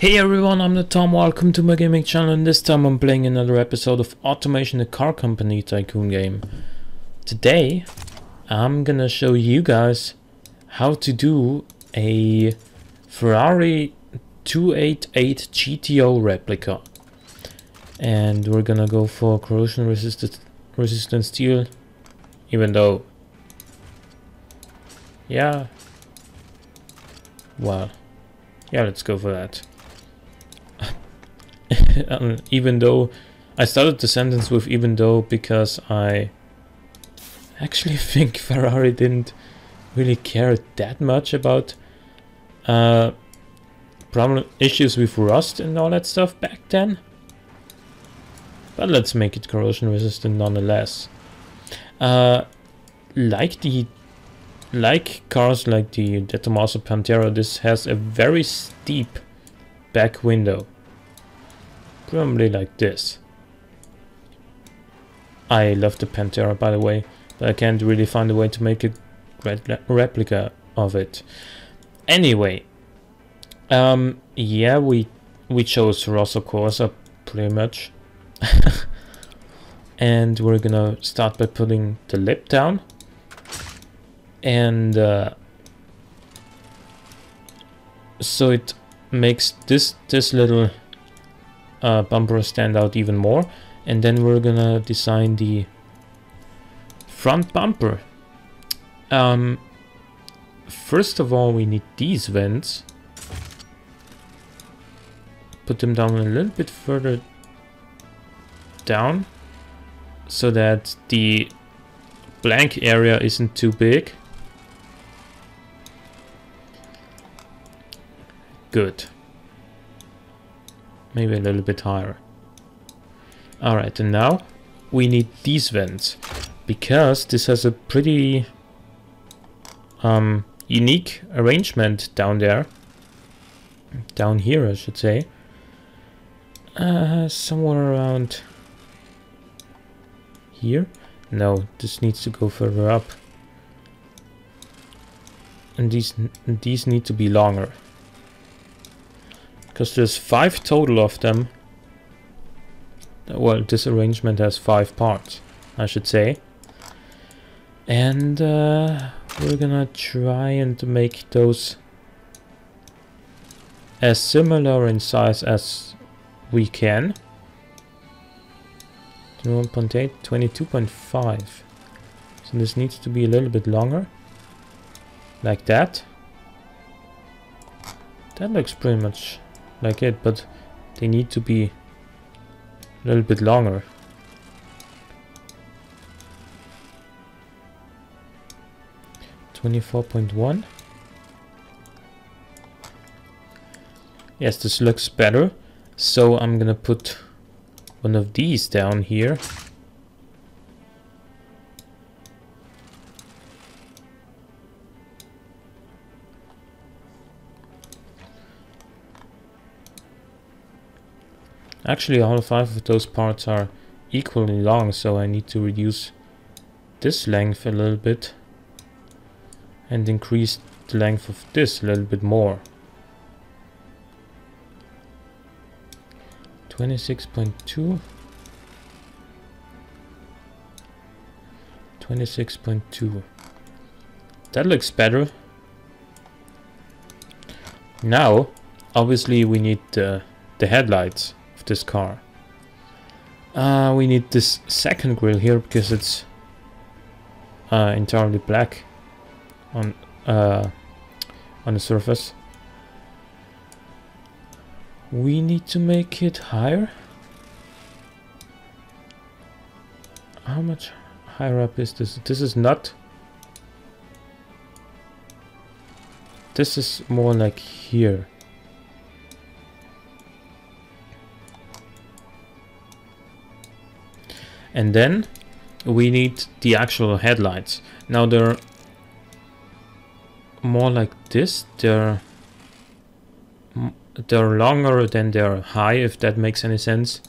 Hey everyone, I'm the Tom, welcome to my gaming channel, and this time I'm playing another episode of Automation the Car Company Tycoon game. Today I'm gonna show you guys how to do a Ferrari 288 GTO replica. And we're gonna go for corrosion resistant steel, even though, yeah, let's go for that. Even though I started the sentence with even though because I actually think Ferrari didn't really care that much about issues with rust and all that stuff back then. But let's make it corrosion resistant nonetheless. Like cars like the Tommaso Pantera, this has a very steep back window. Probably like this. I love the Pantera, by the way, but I can't really find a way to make a replica of it. Anyway, yeah, we chose Rosso Corsa pretty much. And we're gonna start by putting the lip down, and so it makes this little bumper stand out even more. And then we're gonna design the front bumper. First of all, we need these vents. Put them down a little bit further down so that the blank area isn't too big. Good. Maybe a little bit higher. Alright, and now we need these vents, because this has a pretty unique arrangement down there. Down here, I should say. Somewhere around here. No, this needs to go further up. And these need to be longer. Because there's 5 total of them. Well, this arrangement has 5 parts, I should say. And we're gonna try and make those as similar in size as we can. 21.8, 22.5. So this needs to be a little bit longer. Like that. That looks pretty much like it, but they need to be a little bit longer. .1. Yes, this looks better. So I'm gonna put one of these down here. Actually, all 5 of those parts are equally long, so I need to reduce this length a little bit and increase the length of this a little bit more. 26.2. 26.2. That looks better. Now, obviously, we need the headlights of this car. We need this second grille here because it's entirely black on the surface. We need to make it higher. How much higher up is this? This is not. This is more like here. And then we need the actual headlights. Now they're more like this. They're longer than they're high, if that makes any sense.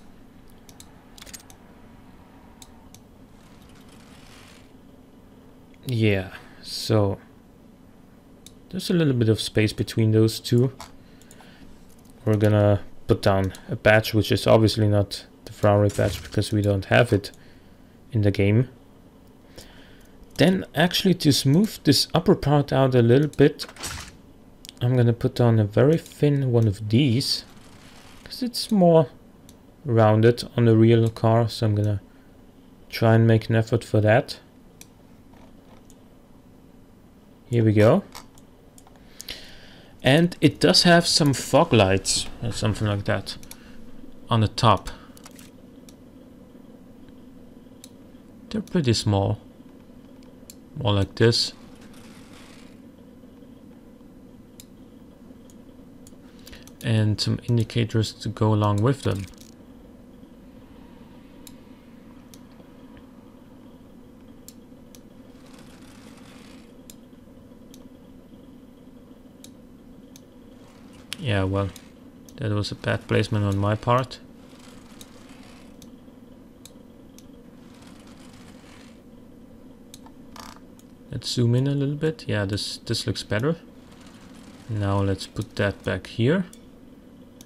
Yeah, so there's a little bit of space between those two. we're gonna put down a badge, which is obviously not the Ferrari badge because we don't have it in the game. Then actually, to smooth this upper part out a little bit, I'm gonna put down a very thin one of these because it's more rounded on the real car, so I'm gonna try and make an effort for that. Here we go. And it does have some fog lights or something like that on the top. They're pretty small, more like this. And some indicators to go along with them. Yeah, well, that was a bad placement on my part. Let's zoom in a little bit. Yeah, this looks better. Now let's put that back here.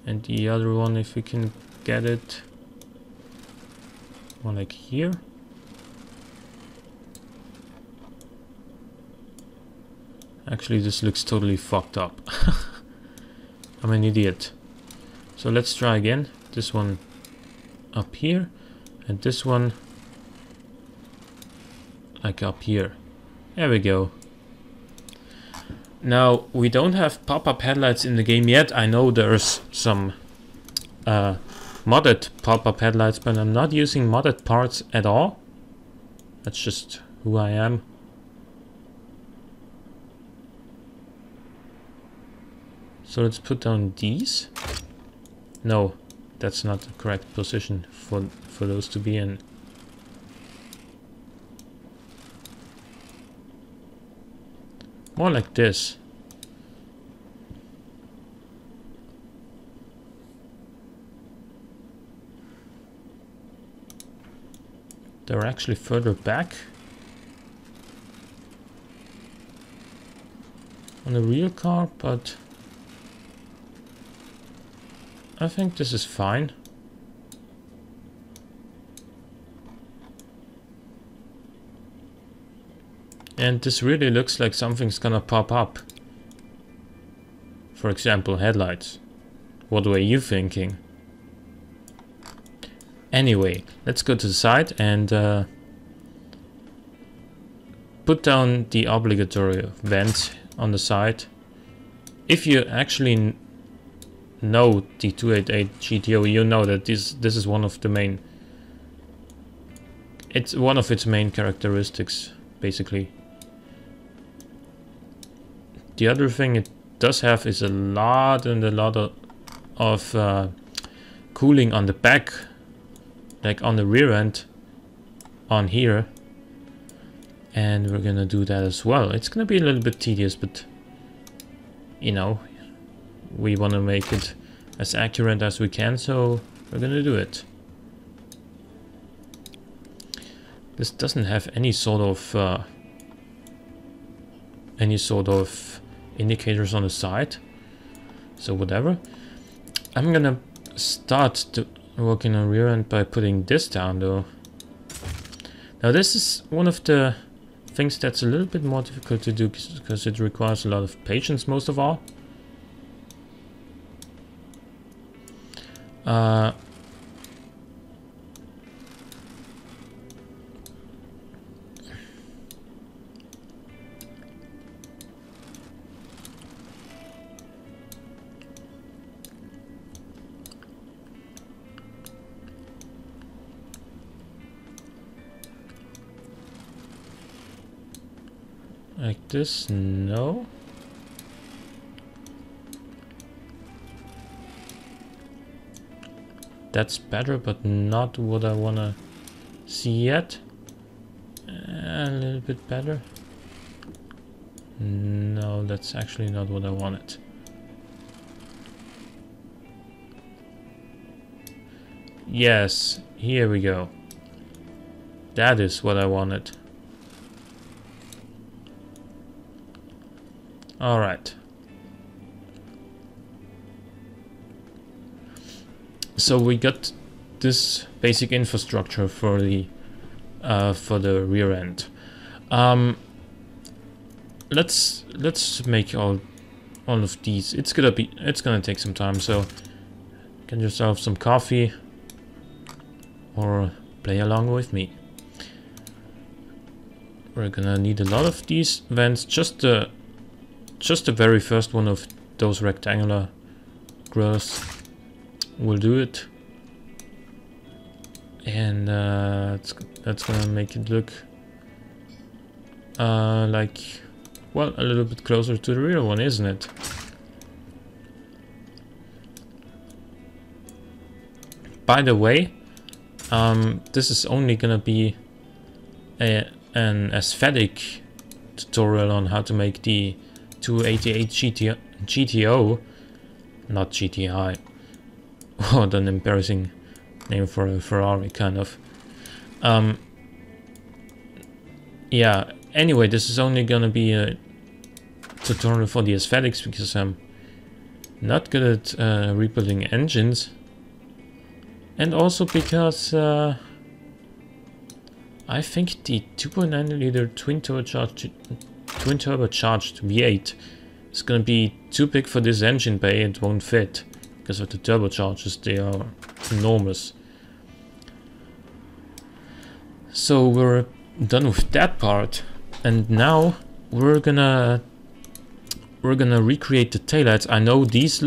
And the other one, if we can get it more like here. Actually, this looks totally fucked up. I'm an idiot. So let's try again. This one up here, and this one like up here. There we go. Now, we don't have pop-up headlights in the game yet. I know there's some modded pop-up headlights, but I'm not using modded parts at all. That's just who I am. So let's put down these. No, that's not the correct position for those to be in. More like this. They're actually further back on the real car, but I think this is fine. And this really looks like something's gonna pop up. For example, headlights. What were you thinking? Anyway, let's go to the side and put down the obligatory vents on the side. If you actually know the 288 GTO, you know that this is one of the main... It's one of its main characteristics, basically. The other thing it does have is a lot of cooling on the back, like on the rear end, on here. And we're gonna do that as well. It's gonna be a little bit tedious, but you know, we want to make it as accurate as we can, so we're gonna do it. This doesn't have any sort of indicators on the side, so whatever. I'm gonna start working on rear end by putting this down though. Now this is one of the things that's a little bit more difficult to do because it requires a lot of patience most of all. Like this, no. That's better, but not what I wanna see yet. A little bit better. No, that's actually not what I wanted. Yes, here we go. That is what I wanted. All right. So we got this basic infrastructure for the rear end. Let's make all of these. It's gonna take some time, so get yourself some coffee or play along with me. We're gonna need a lot of these vents. Just the very first one of those rectangular grills will do it, and that's gonna make it look like, well, a little bit closer to the real one, isn't it? By the way, this is only gonna be an aesthetic tutorial on how to make the 288 GTO, not GTI. What an embarrassing name for a Ferrari, kind of. Yeah, anyway, this is only gonna be a tutorial for the aesthetics because I'm not good at rebuilding engines, and also because I think the 2.9 liter twin turbocharged V8 is gonna be too big for this engine bay. It won't fit because of the turbochargers. They are enormous. So we're done with that part, and now we're gonna recreate the taillights. I know these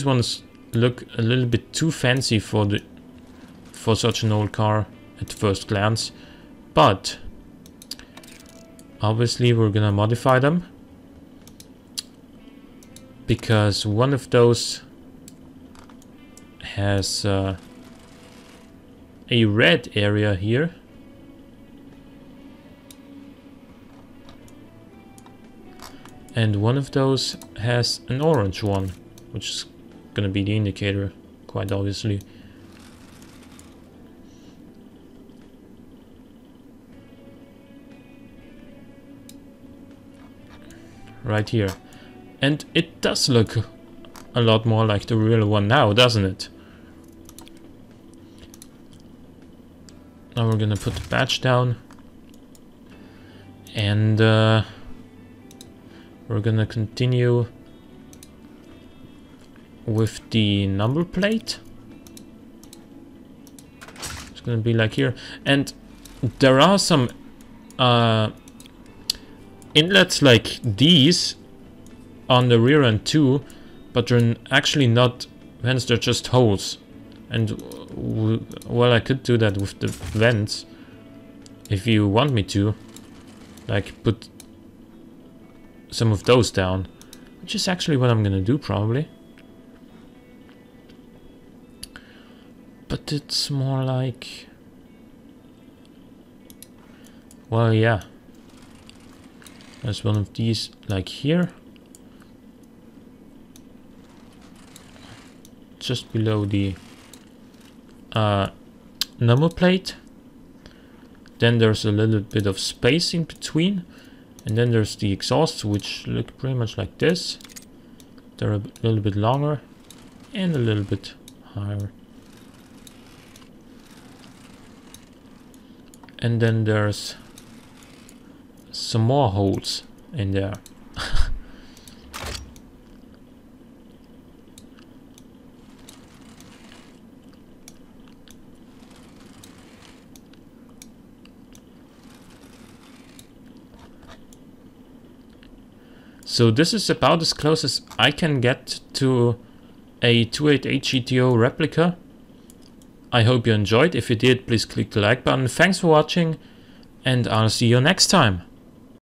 ones look a little bit too fancy for such an old car at first glance, but obviously we're gonna modify them, because one of those has a red area here, and one of those has an orange one, which is gonna be the indicator, quite obviously. Right here. And it does look a lot more like the real one now, doesn't it? Now we're gonna put the badge down, and we're gonna continue with the number plate. It's gonna be like here, and there are some inlets like these on the rear end too, but they're actually not vents, they're just holes. And well, I could do that with the vents if you want me to, like put some of those down, which is actually what I'm gonna do probably. But it's more like, well, yeah, there's one of these like here, just below the number plate. Then there's a little bit of space in between, and then there's the exhausts, which look pretty much like this. They're a little bit longer and a little bit higher. And then there's some more holes in there. So this is about as close as I can get to a 288 GTO replica. I hope you enjoyed. If you did, please click the like button. Thanks for watching, and I'll see you next time.